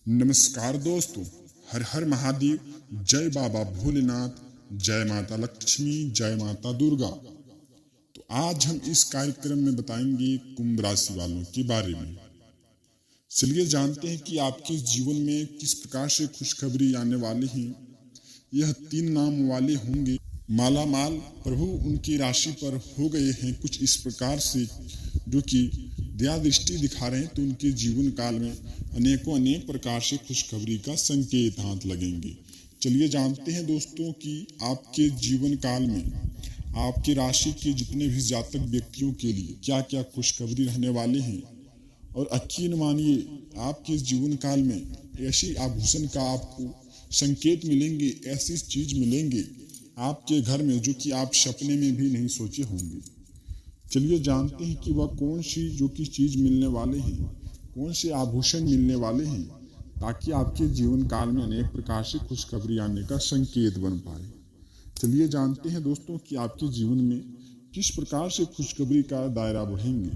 नमस्कार दोस्तों, हर हर महादेव। जय बाबा भोलेनाथ, जय माता लक्ष्मी, जय माता दुर्गा। तो आज हम इस कार्यक्रम में बताएंगे कुंभ राशि वालों के बारे में। चलिए जानते हैं कि आपके जीवन में किस प्रकार से खुशखबरी आने वाली है। यह 3 नाम वाले होंगे। माला माल प्रभु उनकी राशि पर हो गए हैं कुछ इस प्रकार से, जो कि दया दृष्टि दिखा रहे हैं। तो उनके जीवन काल में अनेक प्रकार से खुशखबरी का संकेत हाथ लगेंगे। चलिए जानते हैं दोस्तों कि आपके जीवन काल में आपकी राशि के जितने भी जातक व्यक्तियों के लिए क्या क्या खुशखबरी रहने वाले हैं। और यकीन मानिए, आपके जीवन काल में ऐसी आभूषण का आपको संकेत मिलेंगे, ऐसी चीज मिलेंगे आपके घर में जो कि आप सपने में भी नहीं सोचे होंगे। चलिए जानते हैं कि वह कौन सी जो कि चीज मिलने वाले हैं, कौन से आभूषण मिलने वाले हैं, ताकि आपके जीवन काल में अनेक प्रकार से खुशखबरी आने का संकेत बन पाए। चलिए जानते हैं दोस्तों कि आपके जीवन में किस प्रकार से खुशखबरी का दायरा बढ़ेंगे।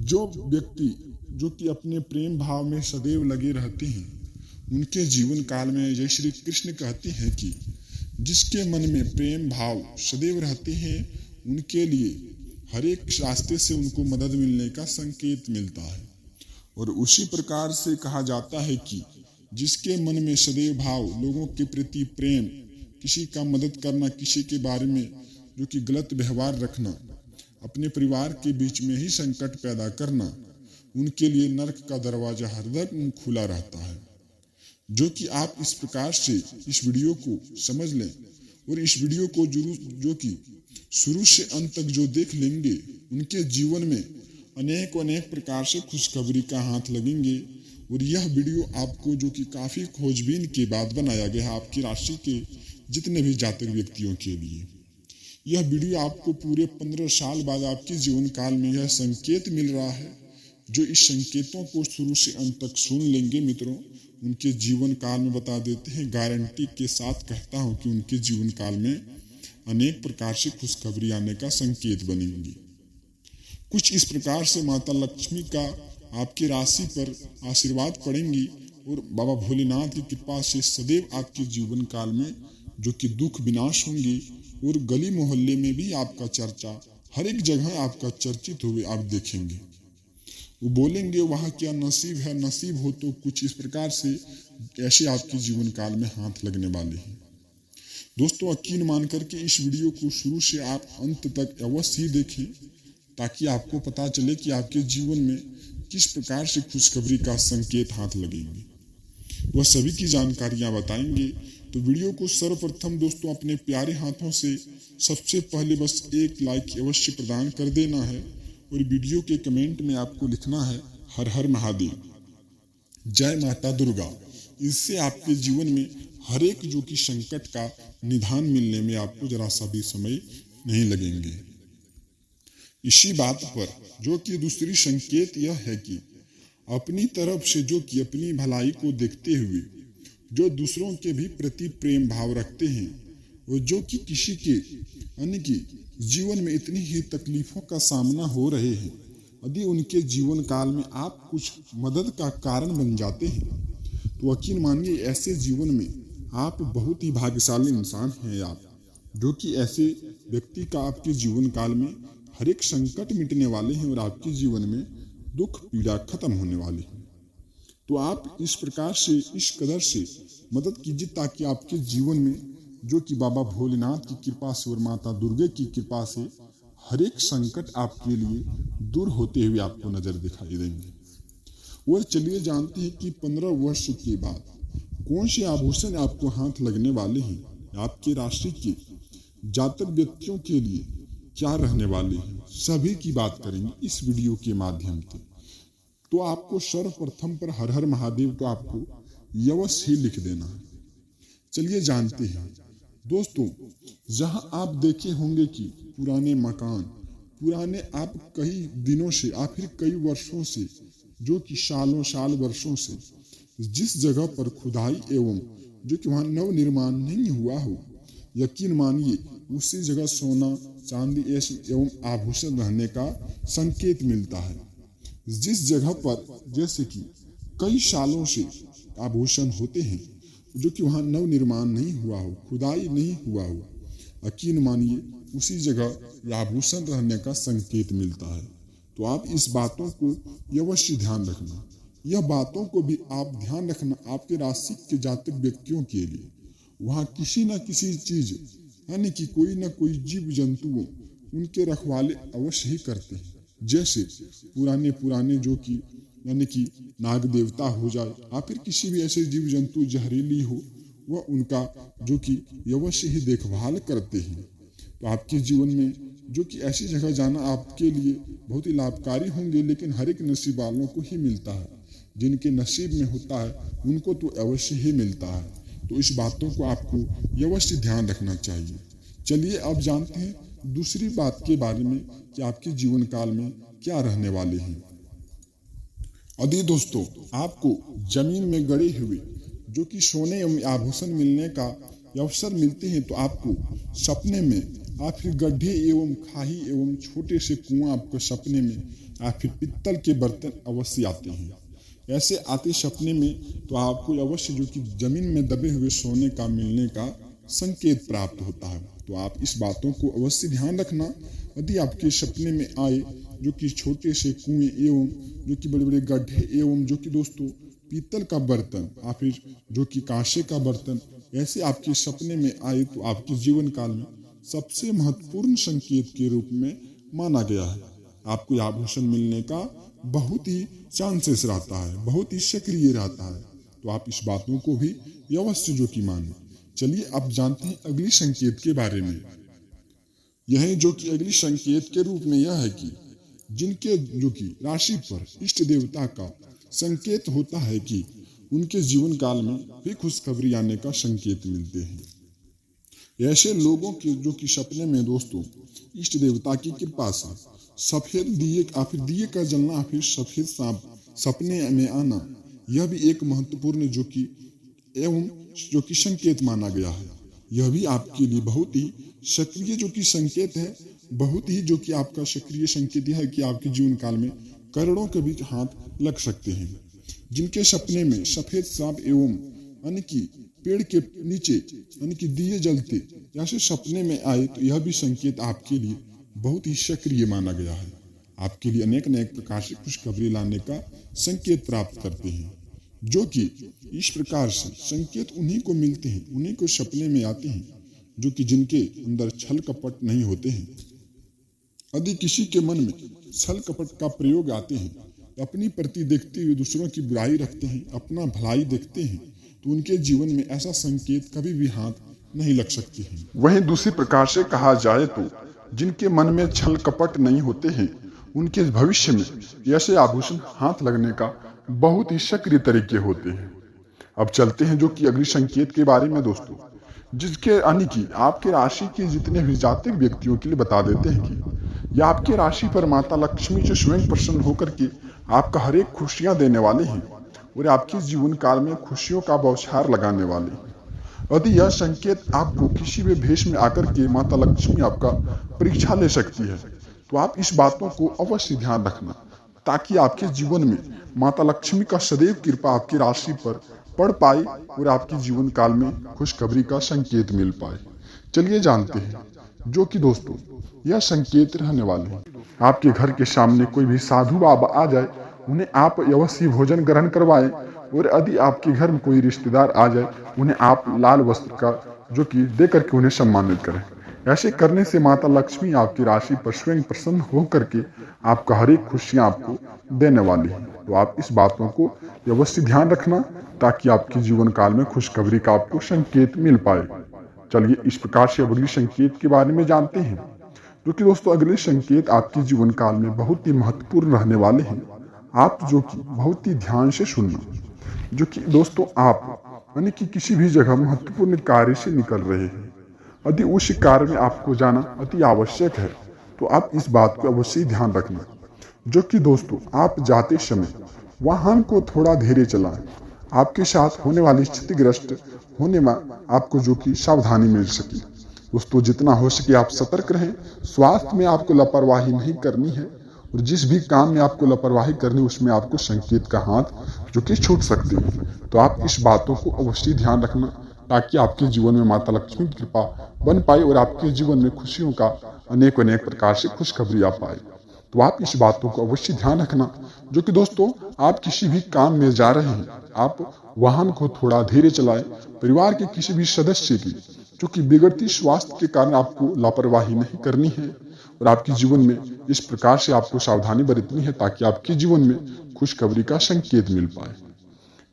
जो व्यक्ति जो कि अपने प्रेम भाव में सदैव लगे रहते हैं, उनके जीवन काल में जय श्री कृष्ण कहते हैं कि जिसके मन में प्रेम भाव सदैव रहते हैं, उनके लिए हर एक रास्ते से उनको मदद मिलने का संकेत मिलता है। और उसी प्रकार से कहा जाता है कि जिसके मन में सदैव भाव, लोगों के प्रति प्रेम, किसी का मदद करना, किसी के बारे में जो कि गलत व्यवहार रखना, अपने परिवार के बीच में ही संकट पैदा करना, उनके लिए नरक का दरवाजा हरदम खुला रहता है। जो कि आप इस प्रकार से इस वीडियो को समझ लें और इस वीडियो को जो कि शुरू से अंत तक जो देख लेंगे, उनके जीवन में अनेक प्रकार से खुशखबरी का हाथ लगेंगे। और यह वीडियो आपको जो कि काफी खोजबीन के बाद बनाया गया है आपकी राशि के जितने भी जातक व्यक्तियों के लिए। यह वीडियो आपको पूरे 15 साल बाद आपके जीवन काल में यह संकेत मिल रहा है। जो इस संकेतों को शुरू से अंत तक सुन लेंगे मित्रों, उनके जीवन काल में बता देते हैं, गारंटी के साथ कहता हूं कि उनके जीवन काल में अनेक प्रकार से खुशखबरी आने का संकेत बनेंगी। कुछ इस प्रकार से माता लक्ष्मी का आपकी राशि पर आशीर्वाद पड़ेंगी और बाबा भोलेनाथ की कृपा से सदैव आपके जीवन काल में जो कि दुख विनाश होंगे। और गली मोहल्ले में भी आपका चर्चा, हर एक जगह आपका चर्चित हुए आप देखेंगे। वो बोलेंगे वहाँ क्या नसीब है, नसीब हो। तो कुछ इस प्रकार से ऐसे आपके जीवन काल में हाथ लगने वाले हैं। दोस्तों यकीन मान करके इस वीडियो को शुरू से आप अंत तक अवश्य ही देखें, ताकि आपको पता चले कि आपके जीवन में किस प्रकार से खुशखबरी का संकेत हाथ लगेंगे। वह सभी की जानकारियां बताएंगे। तो वीडियो को सर्वप्रथम दोस्तों अपने प्यारे हाथों से सबसे पहले बस एक लाइक अवश्य प्रदान कर देना है। और वीडियो के कमेंट में आपको लिखना है हर हर महादेव, जय माता दुर्गा। इससे आपके जीवन में हर एक जो कि संकट का निदान मिलने में आपको जरा सा भी समय नहीं लगेंगे। इसी बात पर जो कि दूसरी संकेत यह है कि अपनी तरफ से जो कि अपनी भलाई को देखते हुए जो दूसरों के भी प्रति प्रेम भाव रखते हैं, और जो कि किसी के अन्य के जीवन में इतनी ही तकलीफों का सामना हो रहे हैं, यदि उनके जीवन काल में आप कुछ मदद का कारण बन जाते हैं, तो यकीन मानिए ऐसे जीवन में आप बहुत ही भाग्यशाली इंसान हैं आप, जो कि ऐसे व्यक्ति का आपके जीवन काल में हर एक संकट मिटने वाले हैं और आपके जीवन में दुख पीड़ा खत्म होने वाली है। तो आप इस प्रकार से, इस कदर से मदद कीजिए ताकि आपके जीवन में जो कि बाबा भोलेनाथ की कृपा से और माता दुर्गा की कृपा से हर एक संकट आपके लिए दूर होते हुए आपको नजर दिखाई देंगे। और चलिए जानते हैं कि 15 वर्ष के बाद कौन से आभूषण आपको हाथ लगने वाले हैं। आपके राशि के जातक व्यक्तियों के लिए क्या रहने वाले हैं, सभी की बात करेंगे इस वीडियो के माध्यम से। तो आपको सर्वप्रथम पर हर हर महादेव तो आपको अवश्य ही लिख देना है। चलिए जानते हैं दोस्तों, जहां आप देखे होंगे कि पुराने मकान, पुराने आप कई दिनों से या फिर कई वर्षों से, जो कि सालों साल वर्षों से जिस जगह पर खुदाई एवं जो कि वहां नव निर्माण नहीं हुआ हो, यकीन मानिए उसी जगह सोना चांदी एवं आभूषण रहने का संकेत मिलता है। जिस जगह पर जैसे कि कई सालों से आभूषण होते हैं जो कि वहाँ नव निर्माण नहीं हुआ हो, खुदाई नहीं हुआ हो, यकीन मानिए उसी जगह यह आभूषण रहने का संकेत मिलता है। तो आप इस बातों को अवश्य ध्यान रखना। यह बातों को भी आप ध्यान रखना आपके राशि के जातक व्यक्तियों के लिए। वहाँ किसी न किसी चीज यानी कि कोई न कोई जीव जंतुओं उनके रखवाले अवश्य ही करते हैं। जैसे पुराने जो कि यानी कि नाग देवता हो जाए या फिर किसी भी ऐसे जीव जंतु जहरीली हो, वह उनका जो कि अवश्य ही देखभाल करते हैं। तो आपके जीवन में जो कि ऐसी जगह जाना आपके लिए बहुत ही लाभकारी होंगे, लेकिन हर एक नसीब वालों को ही मिलता है। जिनके नसीब में होता है उनको तो अवश्य ही मिलता है। तो इस बातों को आपको अवश्य ध्यान रखना चाहिए। चलिए अब जानते हैं दूसरी बात के बारे में कि आपके जीवन काल में क्या रहने वाले हैं। यदि दोस्तों आपको जमीन में गड़े हुए जो कि सोने एवं आभूषण मिलने का अवसर मिलते हैं, तो आपको सपने में या फिर गड्ढे एवं खाई एवं छोटे से कुआं आपको सपने में या फिर पित्तल के बर्तन अवश्य आते हैं। ऐसे आते सपने में तो आपको अवश्य जो कि जमीन में दबे हुए सोने का मिलने का संकेत प्राप्त होता है। तो आप इस बातों को अवश्य ध्यान रखना। यदि आपके सपने में आए जो कि छोटे से कुएं एवं जो कि बड़े बड़े गड्ढे एवं जो कि दोस्तों पीतल का बर्तन या फिर जो कि कांसे का बर्तन ऐसे आपके सपने में आए, तो आपके जीवन काल में सबसे महत्वपूर्ण संकेत के रूप में माना गया है। आपको आभूषण मिलने का बहुत ही चांसेस रहता है, बहुत ही सक्रिय रहता है। तो आप इस बातों को भी अवश्य जो कि माने। चलिए अब जानते हैं अगली संकेत के बारे में। यह जो कि अगली संकेत के रूप में यह है कि जिनके जो कि राशि पर इष्ट देवता का संकेत होता है कि उनके जीवन काल में भी खुशखबरी आने का संकेत मिलते हैं। ऐसे लोगों के जो कि सपने में दोस्तों इष्ट देवता की कृपा से सफेद दिए या फिर दिए का जलना या फिर सफेद सांप सपने में आना, यह भी एक महत्वपूर्ण जो कि एवं जो कि संकेत माना गया है। यह भी आपके लिए बहुत ही सक्रिय जो कि संकेत है, बहुत ही जो कि आपका सक्रिय संकेत यह है कि आपके जीवन काल में करोड़ों के बीच हाथ लग सकते हैं। जिनके सपने में सफेद सांप एवं यानी कि पेड़ के नीचे यानी कि दिए जलते जैसे सपने में आए, तो यह भी संकेत आपके लिए बहुत ही सक्रिय माना गया है। आपके लिए अनेक प्रकार से खुशखबरी लाने का संकेत प्राप्त करते हैं। जो कि इस प्रकार से संकेत उन्हीं को मिलते हैं, उन्हीं को सपने में आते हैं जो कि जिनके अंदर छल कपट नहीं होते हैं। यदि किसी के मन में छल कपट का प्रयोग आते हैं, अपनी प्रति देखते हुए दूसरों की बुराई रखते हैं, अपना भलाई देखते हैं, तो उनके जीवन में ऐसा संकेत कभी भी हाथ नहीं लग सकते हैं। वहीं दूसरी प्रकार से कहा जाए तो जिनके मन में छल कपट नहीं होते हैं, उनके भविष्य में ऐसे आभूषण हाथ लगने का बहुत ही सक्रिय तरीके होते हैं। अब चलते हैं जो कि अगली संकेत के बारे में दोस्तों, जिसके यानी कि आपके राशि के जितने भी जातक व्यक्तियों के लिए बता देते हैं कि यह आपके राशि पर माता लक्ष्मी से स्वयं प्रसन्न होकर के आपका हर एक खुशियां देने वाले हैं और आपके जीवन काल में खुशियों का बौछार लगाने वाले। यदि यह संकेत आपको किसी भी भेष में आकर के माता लक्ष्मी आपका परीक्षा ले सकती है, तो आप इस बातों को अवश्य ध्यान रखना, ताकि आपके जीवन में माता लक्ष्मी का सदैव कृपा आपकी राशि पर पड़ पाए और आपके जीवन काल में खुशखबरी का संकेत मिल पाए। चलिए जानते हैं जो कि दोस्तों यह संकेत रहने वाले हैं। आपके घर के सामने कोई भी साधु बाबा आ जाए, उन्हें आप अवश्य भोजन ग्रहण करवाएं, और यदि आपके घर में कोई रिश्तेदार आ जाए, उन्हें आप लाल वस्त्र का जो कि दे करके उन्हें सम्मानित करें। ऐसे करने से माता लक्ष्मी आपकी राशि पर स्वयं प्रसन्न होकर के आपका हर एक खुशियां आपको देने वाली है। तो आप इस बातों को अवश्य ध्यान रखना, ताकि आपके जीवन काल में खुशखबरी का आपको संकेत मिल पाए। चलिए इस प्रकार से अगले संकेत के बारे में जानते हैं, जो कि दोस्तों अगले संकेत आपके जीवन काल में बहुत ही महत्वपूर्ण रहने वाले हैं। आप जो कि बहुत ही ध्यान से सुनना। जो कि दोस्तों आप यानी कि किसी भी जगह महत्वपूर्ण कार्य से निकल रहे हैं, यदि उस कार्य में आपको जाना अति आवश्यक है, तो आप इस बात को अवश्य ध्यान रखना। जो कि दोस्तों आप जाते समय वाहन को थोड़ा धीरे चलाएं। आपके साथ होने वाली क्षतिग्रस्त होने में आपको जो कि सावधानी मिल सके। दोस्तों जितना हो सके आप सतर्क रहें। स्वास्थ्य में आपको लापरवाही नहीं करनी है और जिस भी काम में आपको लापरवाही करनी उसमें आपको संकेत का हाथ जो कि छूट सकते हैं। तो आप इस बातों को अवश्य ध्यान रखना ताकि आपके जीवन में माता लक्ष्मी की कृपा बन पाए और आपके जीवन में खुशियों का अनेक अनेक प्रकार से खुशखबरी आ पाए। तो आप इस बातों को अवश्य ध्यान रखना। जो कि दोस्तों, आप किसी भी काम में जा रहे हैं, आप वाहन को थोड़ा धीरे चलाएं। परिवार के किसी भी सदस्य की जो कि बिगड़ती स्वास्थ्य के कारण आपको लापरवाही नहीं करनी है और आपके जीवन में इस प्रकार से आपको सावधानी बरतनी है ताकि आपके जीवन में खुशखबरी का संकेत मिल पाए।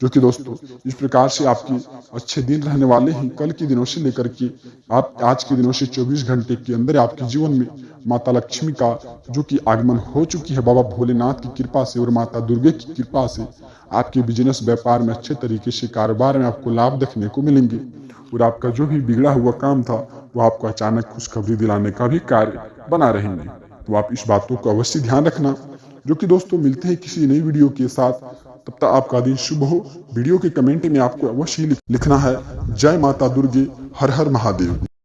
जो कि दोस्तों, इस प्रकार से आपके अच्छे दिन रहने वाले हैं। कल के दिनों से लेकर के आप आज के दिनों से 24 घंटे के अंदर आपके जीवन में माता लक्ष्मी का जो कि आगमन हो चुकी है बाबा भोलेनाथ की कृपा से और माता दुर्गे की कृपा से आपके बिजनेस व्यापार में अच्छे तरीके से कारोबार में आपको लाभ देखने को मिलेंगे और आपका जो भी बिगड़ा हुआ काम था वो आपको अचानक खुशखबरी दिलाने का भी कार्य बना रहेंगे। तो आप इस बातों को अवश्य ध्यान रखना। जो कि दोस्तों, मिलते हैं किसी नई वीडियो के साथ। तब तक आपका दिन शुभ हो। वीडियो के कमेंट में आपको अवश्य लिखना है जय माता दुर्गे, हर हर महादेव।